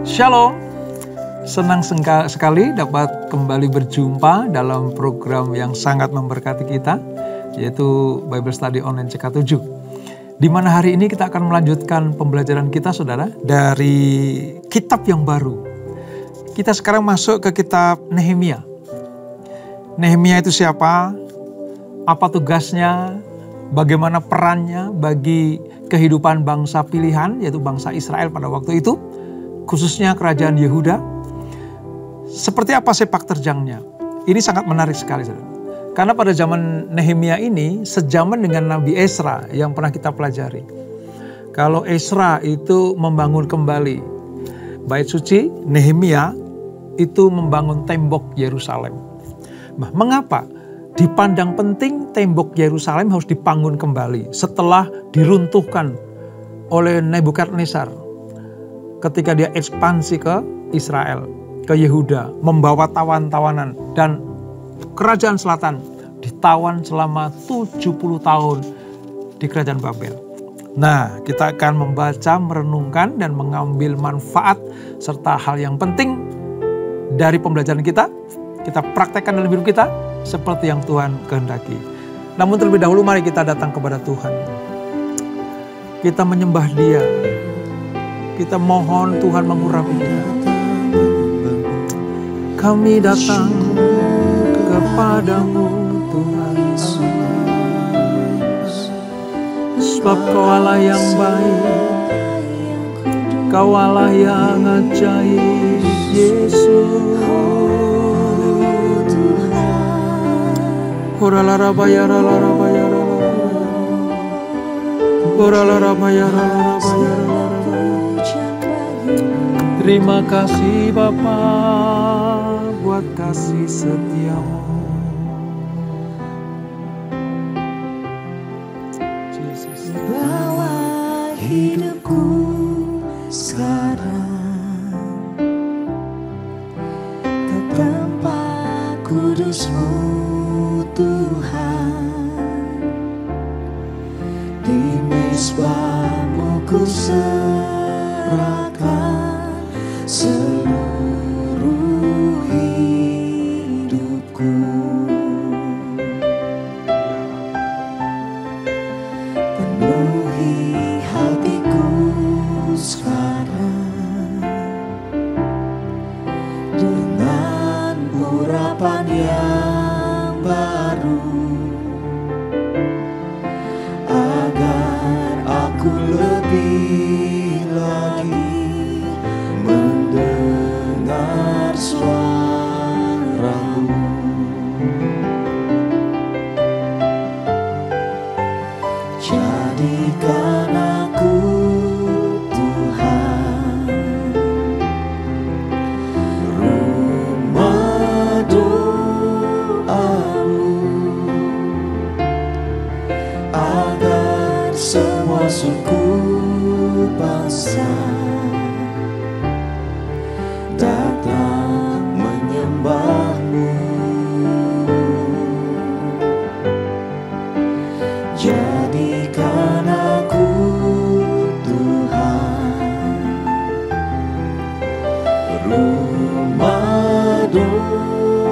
Shalom, senang sekali dapat kembali berjumpa dalam program yang sangat memberkati kita, yaitu Bible Study Online CK7. Di mana hari ini kita akan melanjutkan pembelajaran kita, saudara, dari kitab yang baru. Kita sekarang masuk ke kitab Nehemia. Nehemia itu siapa? Apa tugasnya? Bagaimana perannya bagi kehidupan bangsa pilihan, yaitu bangsa Israel pada waktu itu, khususnya kerajaan Yehuda. Seperti apa sepak terjangnya? Ini sangat menarik sekali, saudara. Karena pada zaman Nehemia ini sejaman dengan Nabi Ezra yang pernah kita pelajari. Kalau Ezra itu membangun kembali bait suci, Nehemia itu membangun tembok Yerusalem. Nah, mengapa dipandang penting tembok Yerusalem harus dibangun kembali setelah diruntuhkan oleh Nebukadnezar ketika dia ekspansi ke Israel, ke Yehuda, membawa tawan-tawanan, dan kerajaan selatan ditawan selama 70 tahun di kerajaan Babel. Nah, kita akan membaca, merenungkan, dan mengambil manfaat serta hal yang penting dari pembelajaran kita. Kita praktekkan dalam hidup kita seperti yang Tuhan kehendaki. Namun terlebih dahulu mari kita datang kepada Tuhan. Kita menyembah Dia. Kita mohon Tuhan mengurapi Dia. Kami datang kepadamu Tuhan Yesus, sebab Kau Allah yang baik, Kau Allah yang ajaib, Yesus. Terima kasih Bapa buat kasih setiamu. Yesus. Bawa hidupku sekarang ke tempat kudus-Mu Tuhan. Di mezbah-Mu ku serahkan seluruh hidupku. Penuhi hatiku sekarang dengan urapan yang baru, agar aku lebih lagi mendengar suara-Mu. Jadikan aku Tuhan rumah doa-Mu, agar semua suku bangsa datang menyembah-Mu. Jadikan aku Tuhan rumah doa-Mu,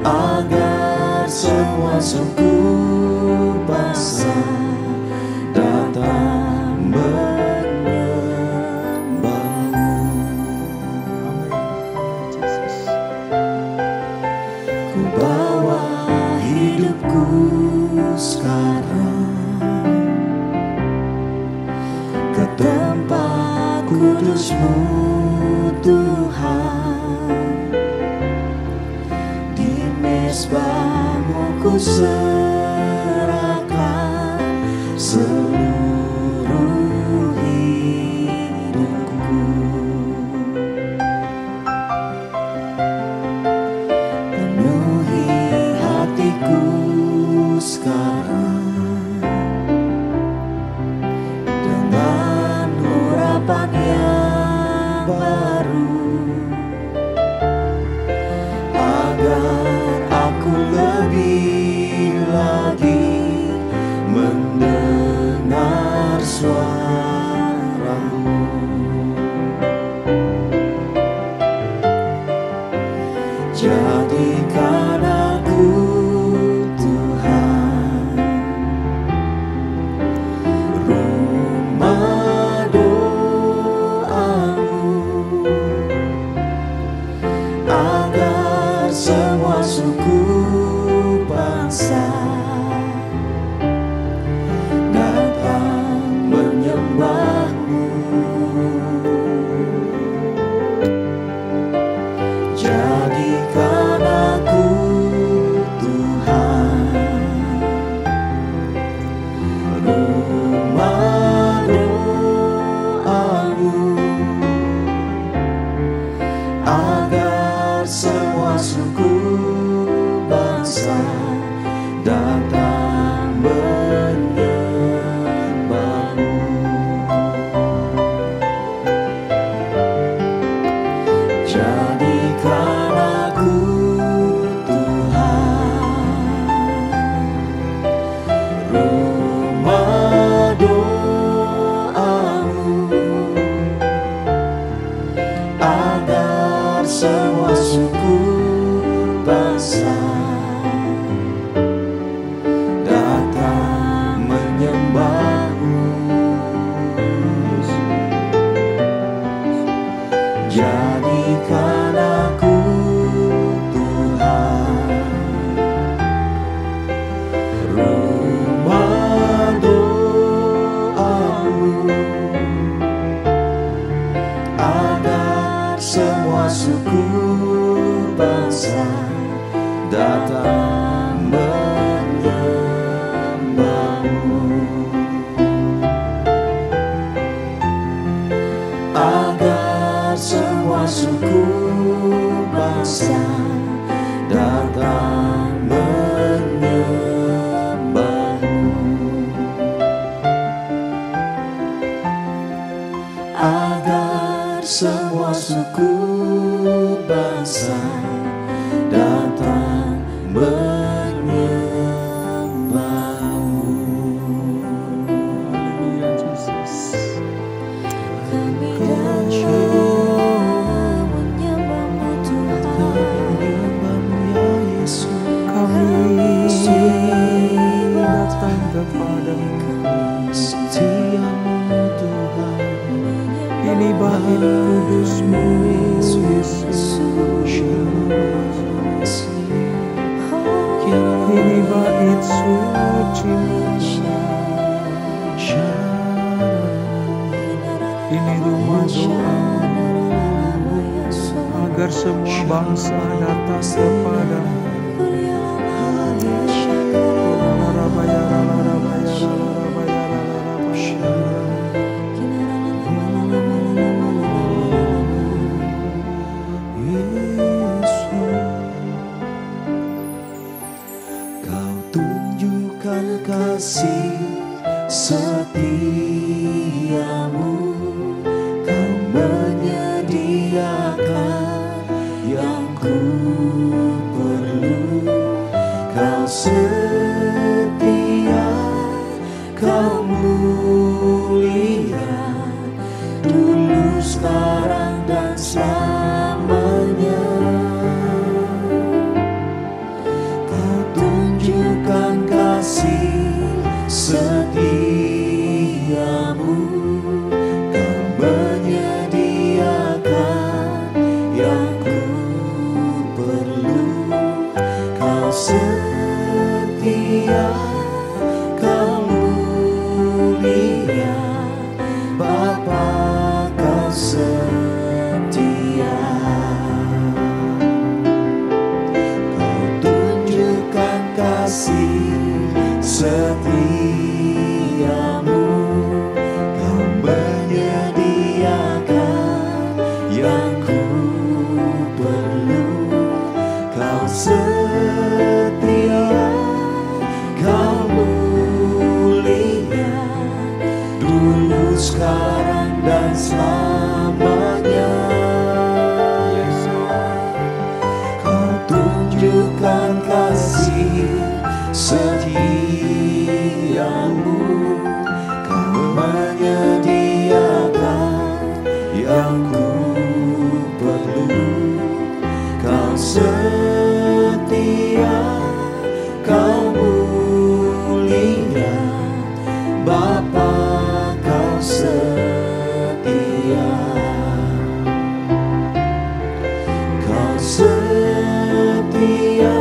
agar semua suku bangsa datang menyembah-Mu. Ku bawa hidupku sekarang ke tempat kudus-Mu Tuhan. Di mezbah-Mu ku serahkan seluruh hidupku. Penuhi hatiku sekarang dengan urapan yang baru, agar aku lebih lagi semua suku bangsa datang menyembahmu. Haleluya Yesus. Kami datang menyembahmu Tuhan, menyembahmu ya Yesus. Kami datang kepadamu, setiamu Tuhan. ini bait kudus-Mu Yesus. Ini bait suci-Mu. Ini rumah doa agar semua bangsa datang kepadamu. Kau tunjukkan kasih setiamu, Kau menyediakan yang ku perlu. Kau setia, Kau mulia, dulu, sekarang, dan selamanya. Kau tunjukkan kasih setiamu, Kau menyediakan yang ku perlu. Kau setia, Kau mulia, Bapa, Kau setia. Kau tunjukkan kasih setiamu, Kau menyediakan yang ku perlu. Kau setia, Kau mulia, dulu, sekarang, dan selamanya. Kau tunjukkan kasih setiamu, Kau menyediakan yang ku perlu. Kau setia, Kau mulia, Bapa, Kau setia. Kau setia,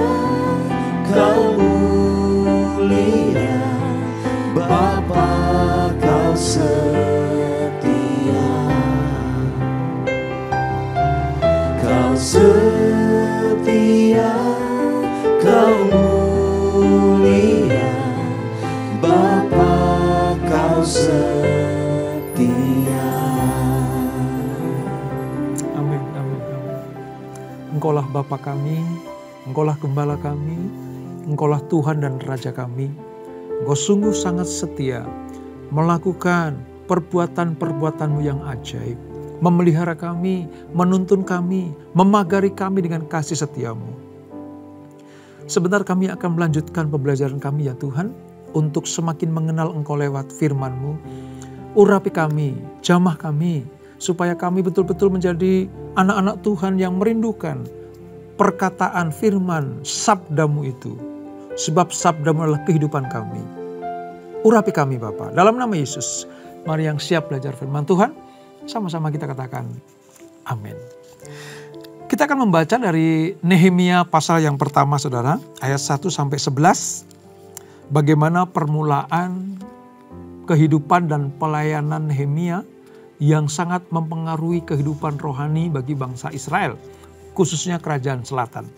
Kau mulia, Bapa, Kau setia. Kau setia, Kau mulia, Bapa, Kau setia. Amin, amin, amin. Engkaulah Bapa kami, Engkaulah Gembala kami, Engkaulah Tuhan dan Raja kami. Engkau sungguh sangat setia melakukan perbuatan-perbuatan-Mu yang ajaib, memelihara kami, menuntun kami, memagari kami dengan kasih setia-Mu. Sebentar kami akan melanjutkan pembelajaran kami ya Tuhan, untuk semakin mengenal Engkau lewat firman-Mu. Urapi kami, jamah kami, supaya kami betul-betul menjadi anak-anak Tuhan yang merindukan perkataan firman sabda-Mu itu. Sebab sabda-Mu adalah kehidupan kami. Urapi kami Bapa, dalam nama Yesus. Mari yang siap belajar firman Tuhan, sama-sama kita katakan amin. Kita akan membaca dari Nehemia pasal yang pertama saudara, ayat 1-11. Bagaimana permulaan kehidupan dan pelayanan Nehemia yang sangat mempengaruhi kehidupan rohani bagi bangsa Israel, khususnya kerajaan selatan.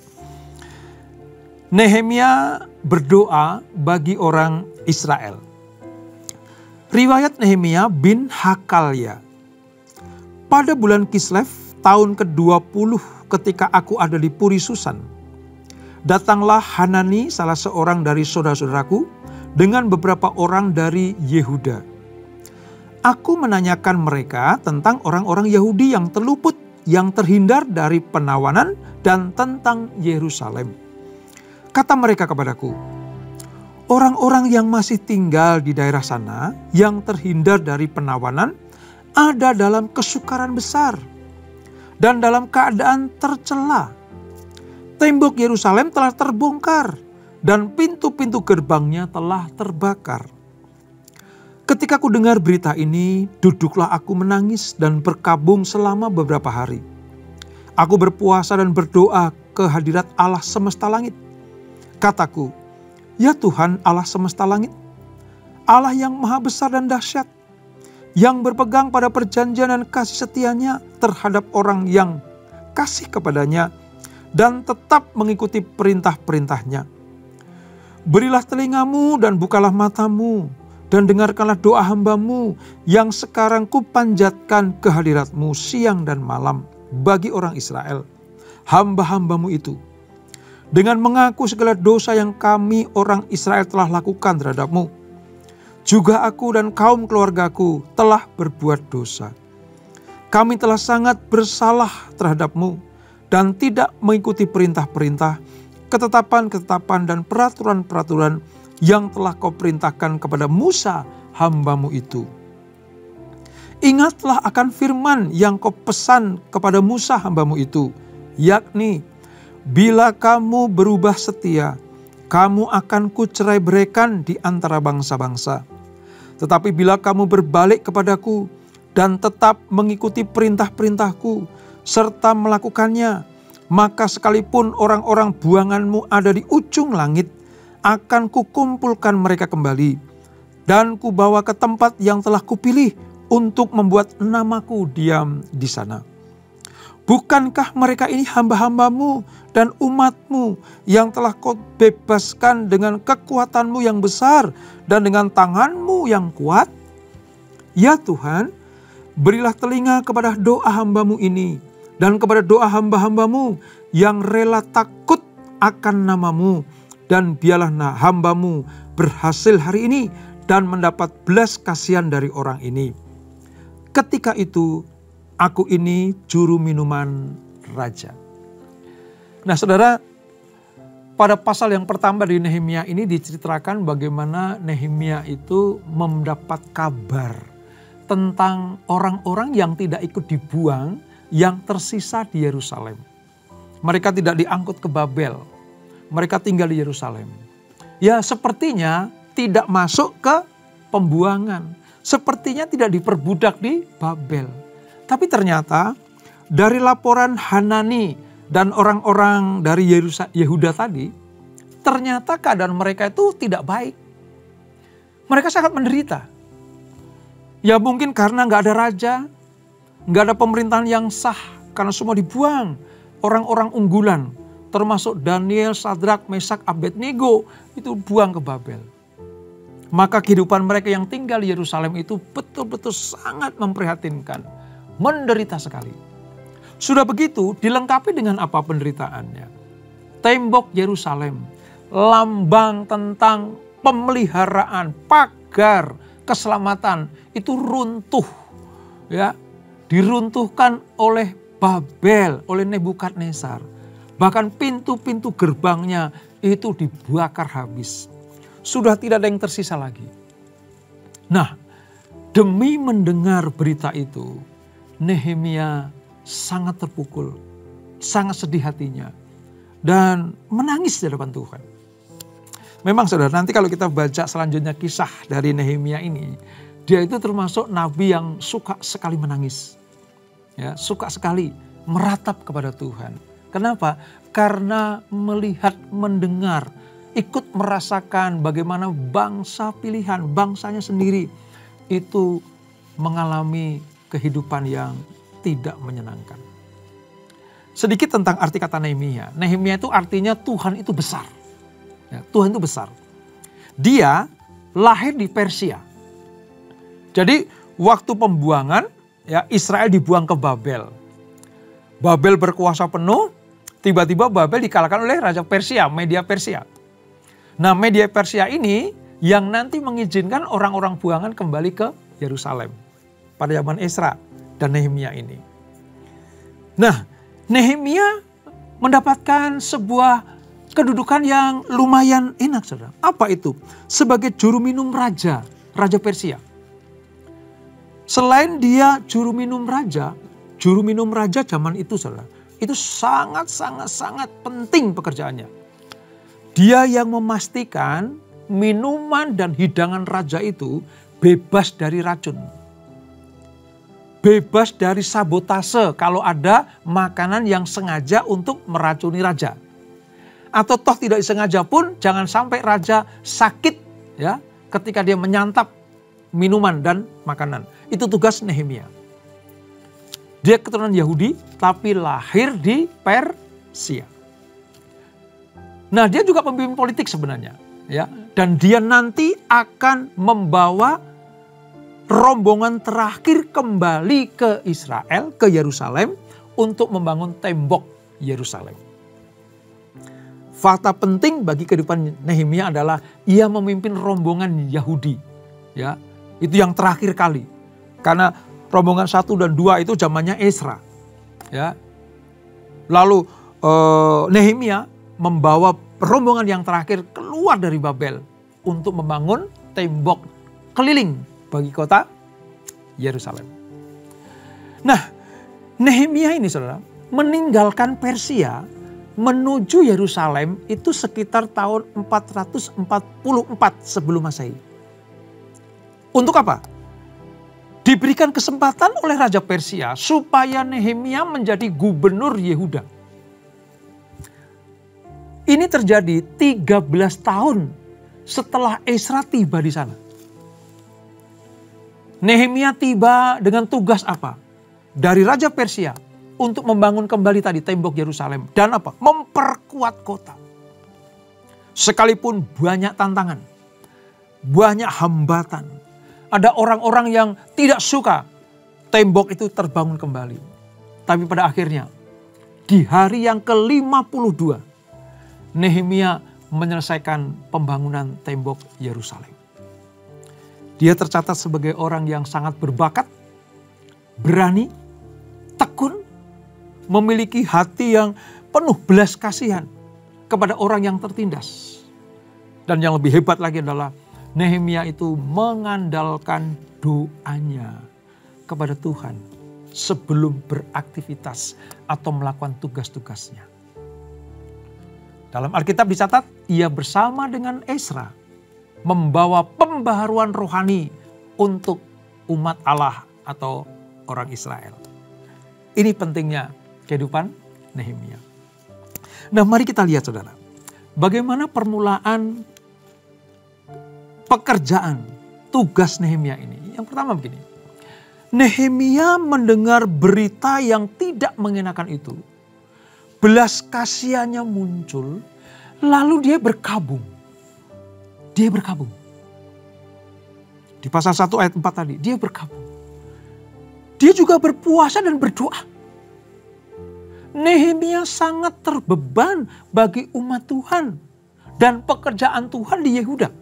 Nehemia berdoa bagi orang Israel. Riwayat Nehemia bin Hakalya. Pada bulan Kislev tahun ke-20 ketika aku ada di Puri Susan, datanglah Hanani salah seorang dari saudara-saudaraku dengan beberapa orang dari Yehuda. Aku menanyakan mereka tentang orang-orang Yahudi yang terluput, yang terhindar dari penawanan, dan tentang Yerusalem. Kata mereka kepadaku, orang-orang yang masih tinggal di daerah sana, yang terhindar dari penawanan, ada dalam kesukaran besar dan dalam keadaan tercela. Tembok Yerusalem telah terbongkar dan pintu-pintu gerbangnya telah terbakar. Ketika ku dengar berita ini, duduklah aku menangis dan berkabung selama beberapa hari. Aku berpuasa dan berdoa ke hadirat Allah semesta langit. Kataku, ya Tuhan Allah semesta langit, Allah yang maha besar dan dahsyat, yang berpegang pada perjanjian dan kasih setianya terhadap orang yang kasih kepadanya dan tetap mengikuti perintah-perintahnya. Berilah telingamu dan bukalah matamu, dan dengarkanlah doa hamba-Mu yang sekarang kupanjatkan ke hadirat-Mu siang dan malam bagi orang Israel, hamba-hamba-Mu itu, dengan mengaku segala dosa yang kami orang Israel telah lakukan terhadap-Mu. Juga aku dan kaum keluargaku telah berbuat dosa. Kami telah sangat bersalah terhadap-Mu dan tidak mengikuti perintah-perintah, ketetapan-ketetapan dan peraturan-peraturan yang telah Kau perintahkan kepada Musa hamba-Mu itu. Ingatlah akan firman yang Kau pesan kepada Musa hamba-Mu itu, yakni, bila kamu berubah setia, kamu akan kucerai-beraikan di antara bangsa-bangsa. Tetapi bila kamu berbalik kepadaku dan tetap mengikuti perintah-perintahku serta melakukannya, maka sekalipun orang-orang buanganmu ada di ujung langit, akan kukumpulkan mereka kembali dan kubawa ke tempat yang telah kupilih untuk membuat namaku diam di sana. Bukankah mereka ini hamba-hamba-Mu dan umat-Mu yang telah Kau bebaskan dengan kekuatan-Mu yang besar dan dengan tangan-Mu yang kuat? Ya Tuhan, berilah telinga kepada doa hamba-Mu ini dan kepada doa hamba-hamba-Mu yang rela takut akan nama-Mu, dan biarlah hamba-Mu berhasil hari ini dan mendapat belas kasihan dari orang ini. Ketika itu, aku ini juru minuman raja. Nah saudara, pada pasal yang pertama di Nehemia ini diceritakan bagaimana Nehemia itu mendapat kabar tentang orang-orang yang tidak ikut dibuang yang tersisa di Yerusalem. Mereka tidak diangkut ke Babel. Mereka tinggal di Yerusalem. Ya sepertinya tidak masuk ke pembuangan. Sepertinya tidak diperbudak di Babel. Tapi ternyata dari laporan Hanani dan orang-orang dari Yehuda tadi, ternyata keadaan mereka itu tidak baik. Mereka sangat menderita. Ya mungkin karena gak ada raja, gak ada pemerintahan yang sah, karena semua dibuang. Orang-orang unggulan, termasuk Daniel, Sadrak, Mesak, Abednego, itu buang ke Babel. Maka kehidupan mereka yang tinggal di Yerusalem itu betul-betul sangat memprihatinkan. Menderita sekali. Sudah begitu dilengkapi dengan apa penderitaannya? Tembok Yerusalem, lambang tentang pemeliharaan, pagar, keselamatan itu runtuh. Ya, diruntuhkan oleh Babel, oleh Nebukadnezar. Bahkan pintu-pintu gerbangnya itu dibakar habis. Sudah tidak ada yang tersisa lagi. Nah, demi mendengar berita itu, Nehemia sangat terpukul, sangat sedih hatinya, dan menangis di hadapan Tuhan. Memang saudara, nanti kalau kita baca selanjutnya kisah dari Nehemia ini, dia itu termasuk nabi yang suka sekali menangis. Ya, suka sekali meratap kepada Tuhan. Kenapa? Karena melihat, mendengar, ikut merasakan bagaimana bangsa pilihan, bangsanya sendiri itu mengalami kehidupan yang tidak menyenangkan. Sedikit tentang arti kata Nehemia. Nehemia itu artinya Tuhan itu besar. Ya, Tuhan itu besar. Dia lahir di Persia. Jadi waktu pembuangan, ya Israel dibuang ke Babel. Babel berkuasa penuh, tiba-tiba Babel dikalahkan oleh Raja Persia, Media Persia. Nah Media Persia ini yang nanti mengizinkan orang-orang buangan kembali ke Yerusalem. pada zaman Ezra dan Nehemia ini. Nah, Nehemia mendapatkan sebuah kedudukan yang lumayan enak, saudara. Apa itu? Sebagai juru minum raja Persia. Selain dia juru minum raja zaman itu, saudara, itu sangat penting pekerjaannya. Dia yang memastikan minuman dan hidangan raja itu bebas dari racun. Bebas dari sabotase kalau ada makanan yang sengaja untuk meracuni raja. Atau toh tidak disengaja pun jangan sampai raja sakit ya ketika dia menyantap minuman dan makanan. Itu tugas Nehemia. Dia keturunan Yahudi tapi lahir di Persia. Nah, dia juga pemimpin politik sebenarnya, ya. Dan dia nanti akan membawa rombongan terakhir kembali ke Israel, ke Yerusalem untuk membangun tembok Yerusalem. Fakta penting bagi kehidupan Nehemia adalah ia memimpin rombongan Yahudi, ya. Itu yang terakhir kali. Karena rombongan 1 dan 2 itu zamannya Ezra, ya. Lalu Nehemia membawa rombongan yang terakhir keluar dari Babel untuk membangun tembok keliling bagi kota Yerusalem. Nah, Nehemia ini, saudara, meninggalkan Persia menuju Yerusalem itu sekitar tahun 444 sebelum Masehi. Untuk apa? Diberikan kesempatan oleh Raja Persia supaya Nehemia menjadi gubernur Yehuda. Ini terjadi 13 tahun setelah Ezra tiba di sana. Nehemia tiba dengan tugas apa? Dari Raja Persia untuk membangun kembali tadi tembok Yerusalem. Dan apa? Memperkuat kota. Sekalipun banyak tantangan, banyak hambatan. Ada orang-orang yang tidak suka tembok itu terbangun kembali. Tapi pada akhirnya, di hari yang ke-52, Nehemia menyelesaikan pembangunan tembok Yerusalem. Dia tercatat sebagai orang yang sangat berbakat, berani, tekun, memiliki hati yang penuh belas kasihan kepada orang yang tertindas. Dan yang lebih hebat lagi adalah Nehemia itu mengandalkan doanya kepada Tuhan sebelum beraktivitas atau melakukan tugas-tugasnya. Dalam Alkitab dicatat, ia bersama dengan Ezra membawa pembaharuan rohani untuk umat Allah atau orang Israel. Ini pentingnya kehidupan Nehemia. Nah, mari kita lihat, saudara, bagaimana permulaan pekerjaan tugas Nehemia ini. Yang pertama begini, Nehemia mendengar berita yang tidak mengenakan itu. Belas kasihannya muncul, lalu dia berkabung. Dia berkabung. Di pasal 1 ayat 4 tadi, dia berkabung. Dia juga berpuasa dan berdoa. Nehemia sangat terbeban bagi umat Tuhan dan pekerjaan Tuhan di Yehuda.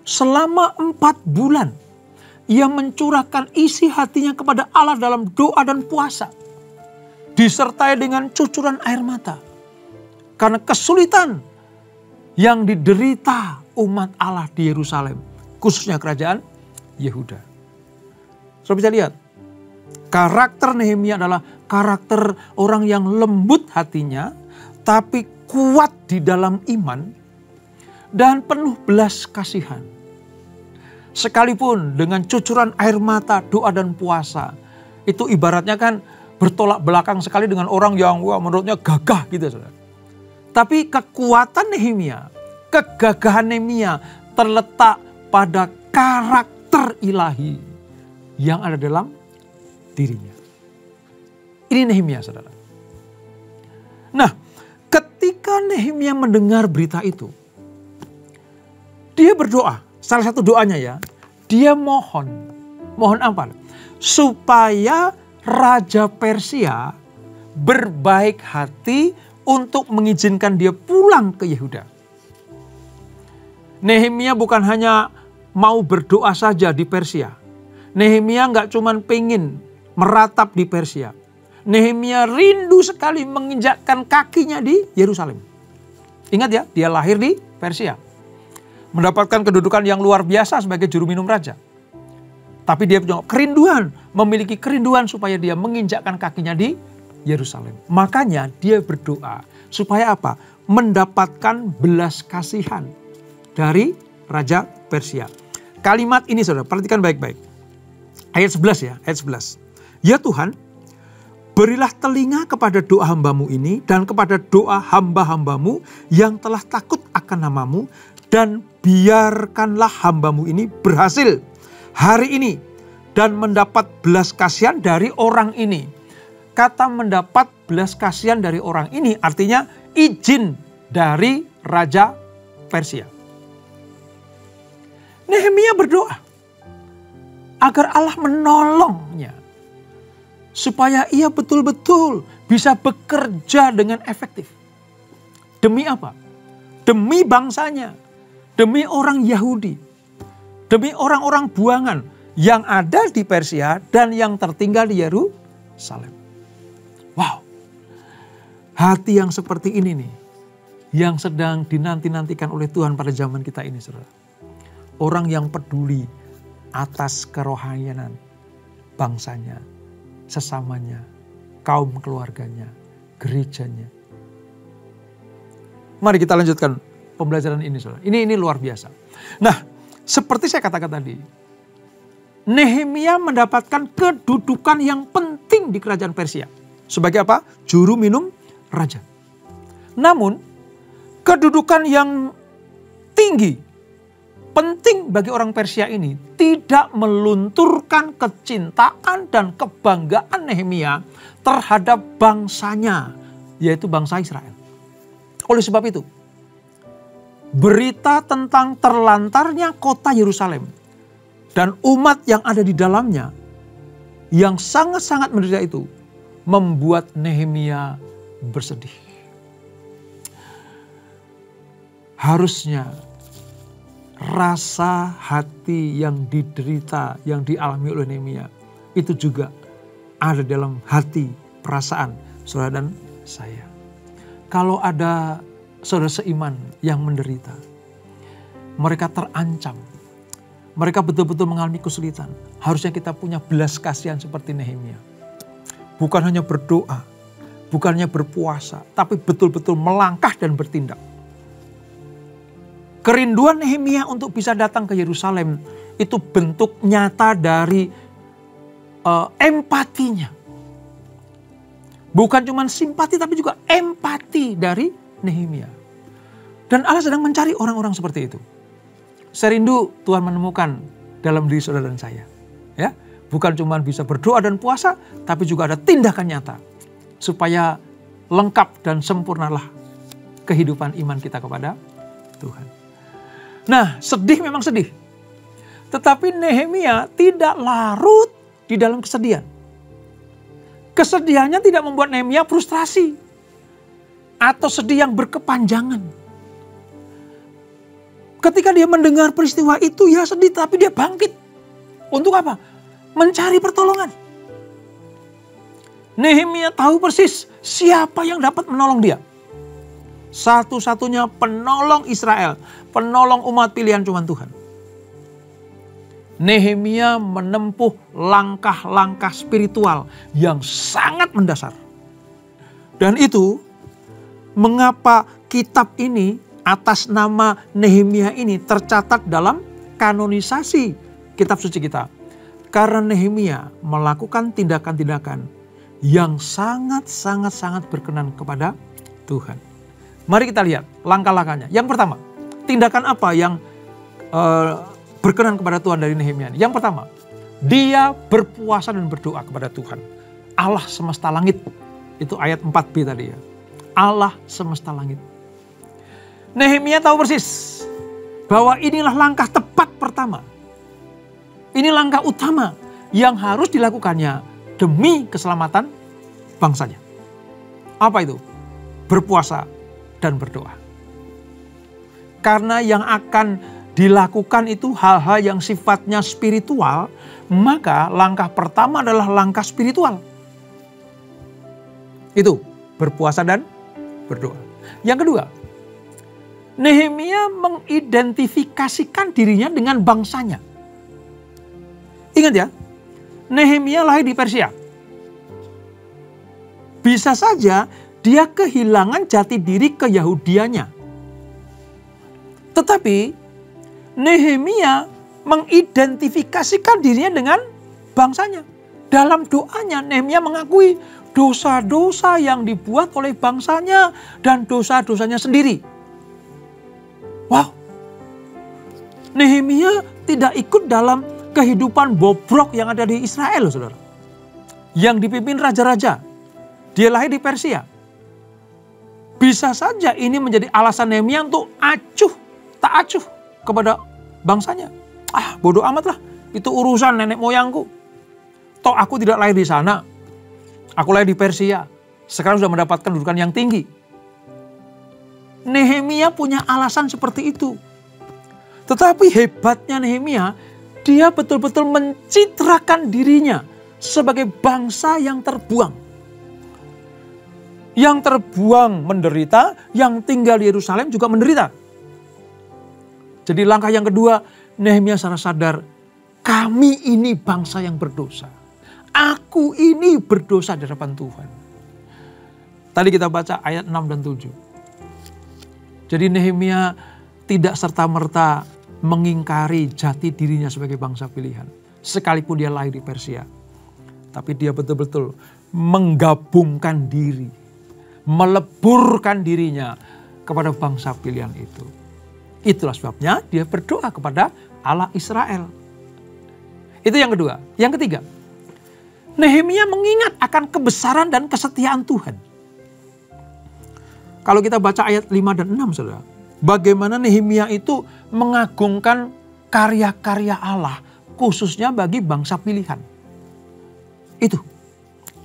Selama 4 bulan, ia mencurahkan isi hatinya kepada Allah dalam doa dan puasa. Disertai dengan cucuran air mata. Karena kesulitan yang diderita umat Allah di Yerusalem. Khususnya kerajaan Yehuda. Saudara bisa lihat. Karakter Nehemia adalah karakter orang yang lembut hatinya. Tapi kuat di dalam iman. Dan penuh belas kasihan. Sekalipun dengan cucuran air mata, doa dan puasa. Itu ibaratnya kan bertolak belakang sekali dengan orang yang menurutnya gagah gitu, saudara. Tapi kekuatan Nehemia, kegagahan Nehemia terletak pada karakter ilahi yang ada dalam dirinya. Ini Nehemia, saudara. Nah, ketika Nehemia mendengar berita itu, dia berdoa. Salah satu doanya ya, dia mohon apa? Supaya Raja Persia berbaik hati untuk mengizinkan dia pulang ke Yehuda. Nehemia bukan hanya mau berdoa saja di Persia. Nehemia nggak cuman pengen meratap di Persia. Nehemia rindu sekali menginjakkan kakinya di Yerusalem. Ingat ya, dia lahir di Persia. Mendapatkan kedudukan yang luar biasa sebagai juru minum raja. Tapi dia punya kerinduan, memiliki kerinduan supaya dia menginjakkan kakinya di Yerusalem. Makanya dia berdoa supaya apa? Mendapatkan belas kasihan dari Raja Persia. Kalimat ini saudara, perhatikan baik-baik. Ayat 11 ya, ayat 11. Ya Tuhan, berilah telinga kepada doa hamba-Mu ini dan kepada doa hamba-hamba-Mu yang telah takut akan nama-Mu, dan biarkanlah hamba-Mu ini berhasil hari ini dan mendapat belas kasihan dari orang ini. Kata mendapat belas kasihan dari orang ini artinya izin dari Raja Persia. Nehemia berdoa agar Allah menolongnya supaya ia betul-betul bisa bekerja dengan efektif. Demi apa? Demi bangsanya, demi orang Yahudi, demi orang-orang buangan yang ada di Persia dan yang tertinggal di Yerusalem. Wow, hati yang seperti ini nih, yang sedang dinanti-nantikan oleh Tuhan pada zaman kita ini, saudara. Orang yang peduli atas kerohanian bangsanya, sesamanya, kaum keluarganya, gerejanya. Mari kita lanjutkan pembelajaran ini, saudara. Ini luar biasa. Nah, seperti saya katakan tadi, Nehemia mendapatkan kedudukan yang penting di kerajaan Persia. Sebagai apa? Juru minum raja. Namun, kedudukan yang tinggi, penting bagi orang Persia ini tidak melunturkan kecintaan dan kebanggaan Nehemia terhadap bangsanya, yaitu bangsa Israel. Oleh sebab itu, berita tentang terlantarnya kota Yerusalem dan umat yang ada di dalamnya yang sangat-sangat menderita itu membuat Nehemia bersedih. Harusnya rasa hati yang diderita, yang dialami oleh Nehemia itu juga ada dalam hati, perasaan saudara dan saya. Kalau ada saudara seiman yang menderita, mereka terancam, mereka betul-betul mengalami kesulitan, harusnya kita punya belas kasihan seperti Nehemia. Bukan hanya berdoa, bukan hanya berpuasa, tapi betul-betul melangkah dan bertindak. Kerinduan Nehemia untuk bisa datang ke Yerusalem itu bentuk nyata dari empatinya. Bukan cuma simpati tapi juga empati dari Nehemia. Dan Allah sedang mencari orang-orang seperti itu. Saya rindu Tuhan menemukan dalam diri saudara dan saya. Ya, bukan cuma bisa berdoa dan puasa, tapi juga ada tindakan nyata supaya lengkap dan sempurnalah kehidupan iman kita kepada Tuhan. Nah, sedih memang sedih. Tetapi Nehemia tidak larut di dalam kesedihan. Kesedihannya tidak membuat Nehemia frustrasi atau sedih yang berkepanjangan. Ketika dia mendengar peristiwa itu, ya sedih, tapi dia bangkit. Untuk apa? Mencari pertolongan. Nehemia tahu persis siapa yang dapat menolong dia. Satu-satunya penolong Israel, penolong umat pilihan cuma Tuhan. Nehemia menempuh langkah-langkah spiritual yang sangat mendasar. Dan itu mengapa kitab ini atas nama Nehemia ini tercatat dalam kanonisasi kitab suci kita. Karena Nehemia melakukan tindakan-tindakan yang sangat berkenan kepada Tuhan. Mari kita lihat langkah-langkahnya. Yang pertama, tindakan apa yang berkenan kepada Tuhan dari Nehemia? Yang pertama, dia berpuasa dan berdoa kepada Tuhan. Allah semesta langit. Itu ayat 4b tadi ya. Allah semesta langit. Nehemia tahu persis bahwa inilah langkah tepat pertama. Ini langkah utama yang harus dilakukannya demi keselamatan bangsanya. Apa itu? Berpuasa dan berdoa. Karena yang akan dilakukan itu hal-hal yang sifatnya spiritual, maka langkah pertama adalah langkah spiritual. Itu berpuasa dan berdoa. Yang kedua, Nehemia mengidentifikasikan dirinya dengan bangsanya. Ingat ya, Nehemia lahir di Persia. Bisa saja dia kehilangan jati diri keyahudiannya. Tetapi Nehemia mengidentifikasikan dirinya dengan bangsanya. Dalam doanya Nehemia mengakui dosa-dosa yang dibuat oleh bangsanya dan dosa-dosanya sendiri. Wow, Nehemia tidak ikut dalam kehidupan bobrok yang ada di Israel, saudara. Yang dipimpin raja-raja. Dia lahir di Persia. Bisa saja ini menjadi alasan Nehemia untuk tak acuh kepada bangsanya. Bodoh amat lah, itu urusan nenek moyangku. Toh aku tidak lahir di sana. Aku lahir di Persia. Sekarang sudah mendapatkan kedudukan yang tinggi. Nehemia punya alasan seperti itu. Tetapi hebatnya Nehemia, dia betul-betul mencitrakan dirinya sebagai bangsa yang terbuang. Yang terbuang menderita, yang tinggal di Yerusalem juga menderita. Jadi langkah yang kedua, Nehemia secara sadar, kami ini bangsa yang berdosa. Aku ini berdosa di hadapan Tuhan. Tadi kita baca ayat 6 dan 7. Jadi Nehemia tidak serta-merta mengingkari jati dirinya sebagai bangsa pilihan. Sekalipun dia lahir di Persia. Tapi dia betul-betul menggabungkan diri. Meleburkan dirinya kepada bangsa pilihan itu. Itulah sebabnya dia berdoa kepada Allah Israel. Itu yang kedua. Yang ketiga, Nehemia mengingat akan kebesaran dan kesetiaan Tuhan. Kalau kita baca ayat 5 dan 6, saudara, bagaimana Nehemia itu mengagungkan karya-karya Allah, khususnya bagi bangsa pilihan. Itu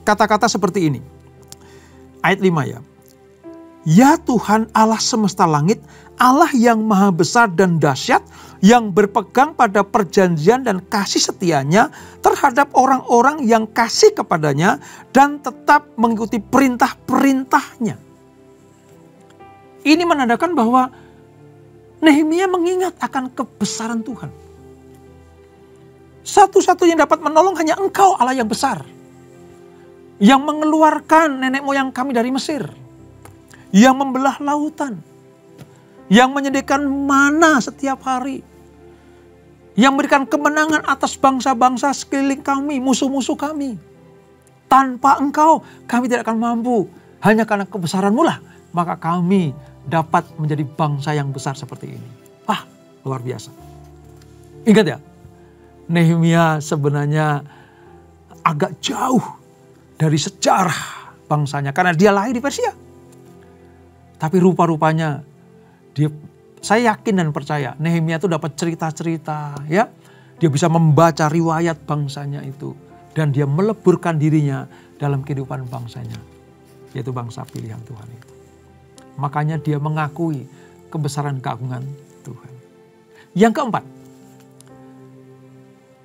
kata-kata seperti ini. Ayat 5 ya. Ya Tuhan Allah semesta langit, Allah yang maha besar dan dahsyat, yang berpegang pada perjanjian dan kasih setianya terhadap orang-orang yang kasih kepadanya dan tetap mengikuti perintah-perintahnya. Ini menandakan bahwa Nehemia mengingat akan kebesaran Tuhan. Satu-satunya yang dapat menolong hanya Engkau, Allah yang besar. Yang mengeluarkan nenek moyang kami dari Mesir. Yang membelah lautan. Yang menyediakan mana setiap hari. Yang memberikan kemenangan atas bangsa-bangsa sekeliling kami, musuh-musuh kami. Tanpa Engkau kami tidak akan mampu. Hanya karena kebesaran-Mu lah maka kami dapat menjadi bangsa yang besar seperti ini. Wah, luar biasa. Ingat ya, Nehemia sebenarnya agak jauh dari sejarah bangsanya karena dia lahir di Persia. Tapi rupa-rupanya saya yakin dan percaya Nehemia itu dapat cerita-cerita, ya. Dia bisa membaca riwayat bangsanya itu dan dia meleburkan dirinya dalam kehidupan bangsanya, yaitu bangsa pilihan Tuhan itu. Makanya dia mengakui kebesaran keagungan Tuhan. Yang keempat,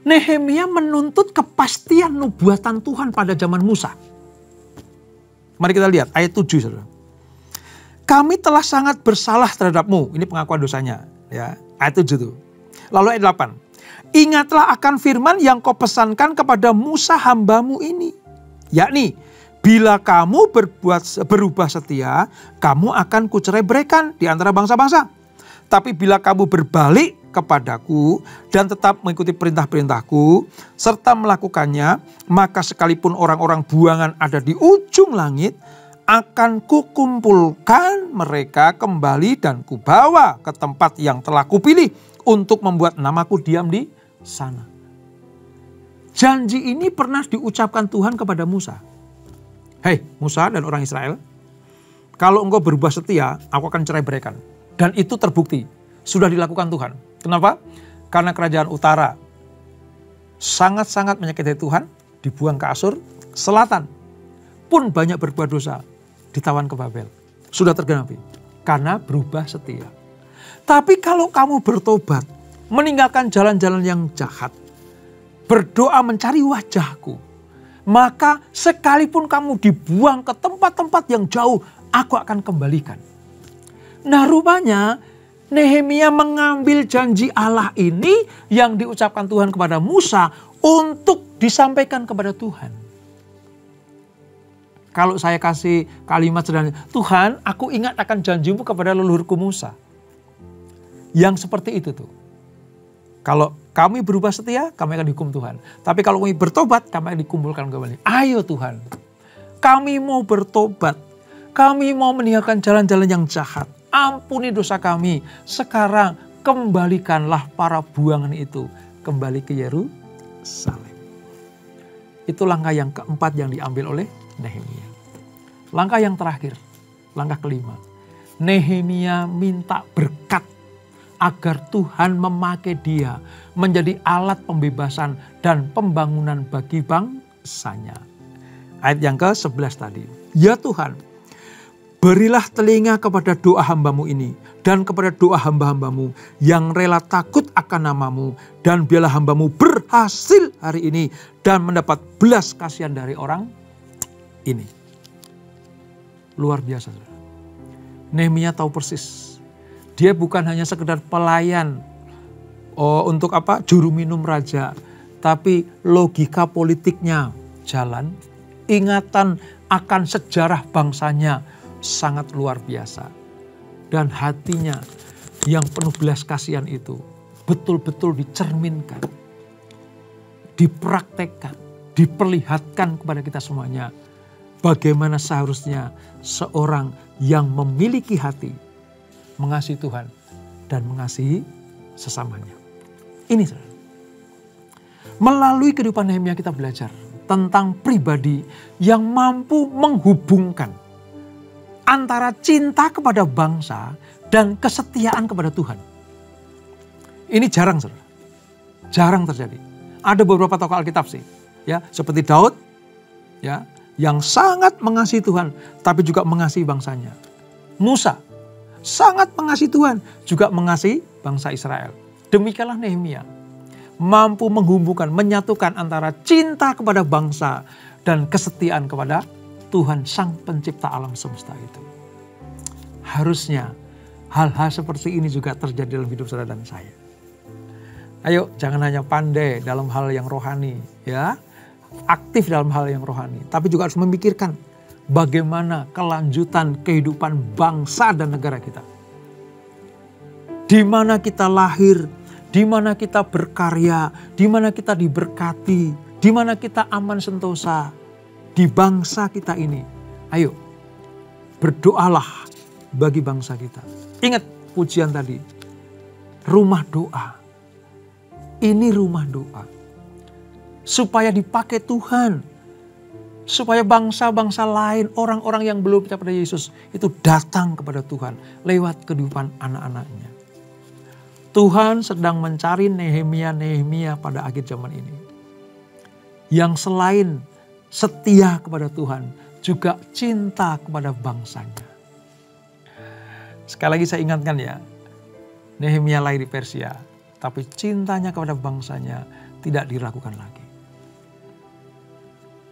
Nehemia menuntut kepastian nubuatan Tuhan pada zaman Musa. Mari kita lihat ayat 7, saudara. Kami telah sangat bersalah terhadapmu. Ini pengakuan dosanya. Ya, ayat 7 itu. Lalu ayat 8. Ingatlah akan firman yang kau pesankan kepada Musa hambamu ini. Yakni, bila kamu berubah setia, kamu akan kucerai-beraikan di antara bangsa-bangsa. Tapi bila kamu berbalik kepadaku dan tetap mengikuti perintah-perintahku serta melakukannya, maka sekalipun orang-orang buangan ada di ujung langit, akan kukumpulkan mereka kembali dan kubawa ke tempat yang telah kupilih untuk membuat namaku diam di sana. Janji ini pernah diucapkan Tuhan kepada Musa. Hei Musa dan orang Israel, kalau engkau berubah setia, aku akan cerai-beraikan. Dan itu terbukti, sudah dilakukan Tuhan. Kenapa? Karena kerajaan utara sangat-sangat menyakiti Tuhan, dibuang ke Asur. Selatan pun banyak berbuat dosa, ditawan ke Babel. Sudah tergenapi, karena berubah setia. Tapi kalau kamu bertobat, meninggalkan jalan-jalan yang jahat, berdoa mencari wajahku, maka sekalipun kamu dibuang ke tempat-tempat yang jauh, aku akan kembalikan. Nah, rupanya Nehemia mengambil janji Allah ini yang diucapkan Tuhan kepada Musa untuk disampaikan kepada Tuhan. Kalau saya kasih kalimat sederhana, Tuhan, aku ingat akan janjimu kepada leluhurku Musa. Yang seperti itu tuh. Kalau kami berubah setia, kami akan dihukum Tuhan. Tapi kalau kami bertobat, kami akan dikumpulkan kembali. Ayo Tuhan, kami mau bertobat. Kami mau meninggalkan jalan-jalan yang jahat. Ampuni dosa kami. Sekarang kembalikanlah para buangan itu kembali ke Yerusalem. Itu langkah yang keempat yang diambil oleh Nehemia. Langkah yang terakhir, langkah kelima. Nehemia minta berkat agar Tuhan memakai dia menjadi alat pembebasan dan pembangunan bagi bangsanya. Ayat yang ke-11 tadi. Ya Tuhan, berilah telinga kepada doa hambamu ini dan kepada doa hamba-hambamu yang rela takut akan namamu, dan biarlah hambamu berhasil hari ini dan mendapat belas kasihan dari orang ini. Luar biasa. Nehemia tahu persis. Dia bukan hanya sekedar pelayan untuk juru minum raja, tapi logika politiknya jalan, ingatan akan sejarah bangsanya sangat luar biasa. Dan hatinya yang penuh belas kasihan itu betul-betul dicerminkan, dipraktekkan, diperlihatkan kepada kita semuanya. Bagaimana seharusnya seorang yang memiliki hati mengasihi Tuhan dan mengasihi sesamanya. Ini saudara. Melalui kehidupan Nehemia kita belajar tentang pribadi yang mampu menghubungkan antara cinta kepada bangsa dan kesetiaan kepada Tuhan. Ini jarang, saudara. Jarang terjadi. Ada beberapa tokoh Alkitab sih, ya, seperti Daud, ya, yang sangat mengasihi Tuhan, tapi juga mengasihi bangsanya. Musa sangat mengasihi Tuhan, juga mengasihi bangsa Israel. Demikianlah Nehemia, mampu menghubungkan, menyatukan antara cinta kepada bangsa dan kesetiaan kepada Tuhan Sang Pencipta alam semesta itu. Harusnya hal-hal seperti ini juga terjadi dalam hidup saudara dan saya. Ayo, jangan hanya pandai dalam hal yang rohani, ya, aktif dalam hal yang rohani, tapi juga harus memikirkan bagaimana kelanjutan kehidupan bangsa dan negara kita. Di mana kita lahir, di mana kita berkarya, di mana kita diberkati, di mana kita aman sentosa, di bangsa kita ini. Ayo, berdoalah bagi bangsa kita. Ingat pujian tadi, rumah doa. Ini rumah doa. Supaya dipakai Tuhan. Supaya bangsa-bangsa lain, orang-orang yang belum percaya pada Yesus, itu datang kepada Tuhan lewat kehidupan anak-anaknya. Tuhan sedang mencari Nehemia pada akhir zaman ini. Yang selain setia kepada Tuhan, juga cinta kepada bangsanya. Sekali lagi saya ingatkan ya, Nehemia lahir di Persia, tapi cintanya kepada bangsanya tidak diragukan lagi.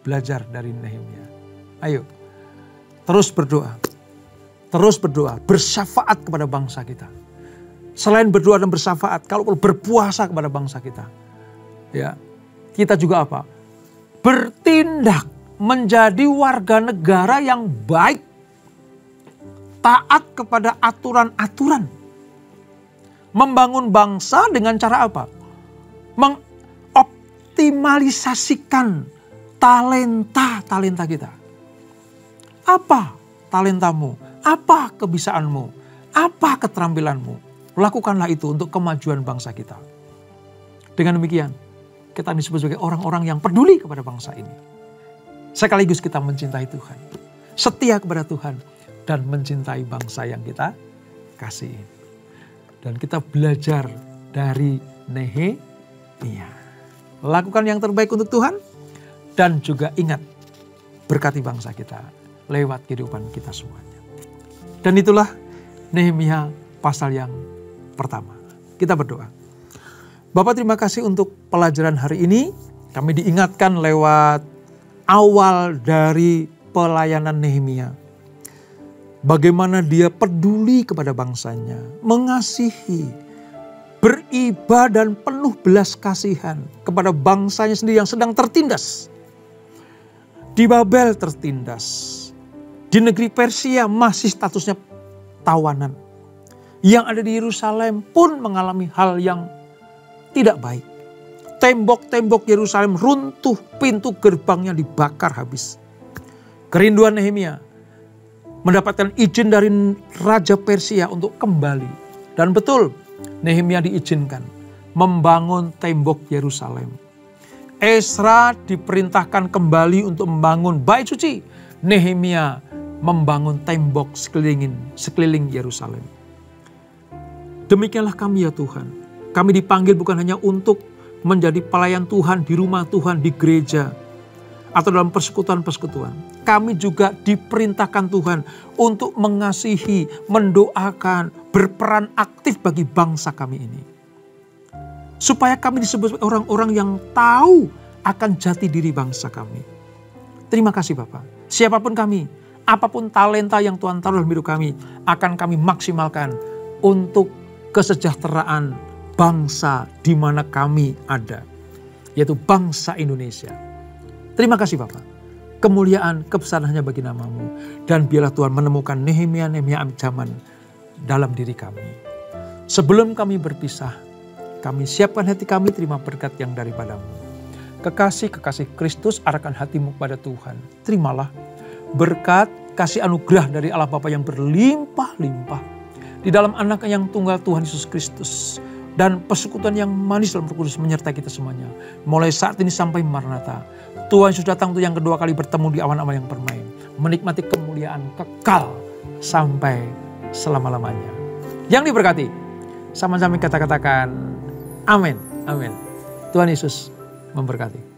Belajar dari Nehemia. Ayo, terus berdoa, bersyafaat kepada bangsa kita. Selain berdoa dan bersyafaat, kalau perlu berpuasa kepada bangsa kita. Ya, kita juga apa? Bertindak menjadi warga negara yang baik. Taat kepada aturan-aturan. Membangun bangsa dengan cara apa? Mengoptimalisasikan talenta kita. Apa talentamu? Apa kebisaanmu? Apa keterampilanmu? Lakukanlah itu untuk kemajuan bangsa kita. Dengan demikian, kita disebut sebagai orang-orang yang peduli kepada bangsa ini. Sekaligus kita mencintai Tuhan, setia kepada Tuhan, dan mencintai bangsa yang kita kasihi. Dan kita belajar dari Nehemia. Lakukan yang terbaik untuk Tuhan, dan juga ingat, berkati bangsa kita lewat kehidupan kita semuanya. Dan itulah Nehemia pasal yang pertama. Kita berdoa. Bapak terima kasih untuk pelajaran hari ini. Kami diingatkan lewat awal dari pelayanan Nehemia. Bagaimana dia peduli kepada bangsanya, mengasihi, beribadah dan penuh belas kasihan kepada bangsanya sendiri yang sedang tertindas. Di Babel tertindas, di negeri Persia masih statusnya tawanan. Yang ada di Yerusalem pun mengalami hal yang tidak baik. Tembok-tembok Yerusalem runtuh, pintu gerbangnya dibakar habis. Kerinduan Nehemia mendapatkan izin dari Raja Persia untuk kembali. Dan betul, Nehemia diizinkan membangun tembok Yerusalem. Ezra diperintahkan kembali untuk membangun bait suci. Nehemia membangun tembok sekeliling Yerusalem. Demikianlah kami ya Tuhan. Kami dipanggil bukan hanya untuk menjadi pelayan Tuhan di rumah Tuhan, di gereja, atau dalam persekutuan-persekutuan. Kami juga diperintahkan Tuhan untuk mengasihi, mendoakan, berperan aktif bagi bangsa kami ini. Supaya kami disebut orang-orang yang tahu akan jati diri bangsa kami. Terima kasih Bapak. Siapapun kami, apapun talenta yang Tuhan taruh dalam hidup kami, akan kami maksimalkan untuk kesejahteraan bangsa di mana kami ada, yaitu bangsa Indonesia. Terima kasih Bapak. Kemuliaan, kebesaran hanya bagi nama-Mu. Dan biarlah Tuhan menemukan Nehemia zaman dalam diri kami. Sebelum kami berpisah, kami siapkan hati kami terima berkat yang daripada-Mu. Kekasih-kekasih Kristus, arahkan hatimu kepada Tuhan. Terimalah berkat, kasih anugerah dari Allah Bapa yang berlimpah-limpah di dalam anak yang tunggal Tuhan Yesus Kristus. Dan persekutuan yang manis dalam Roh Kudus menyertai kita semuanya. Mulai saat ini sampai Maranatha. Tuhan Yesus datang untuk yang kedua kali bertemu di awan-awan yang permai. Menikmati kemuliaan kekal sampai selama-lamanya. Yang diberkati. Sama-sama kita katakan amin. Amin. Tuhan Yesus memberkati.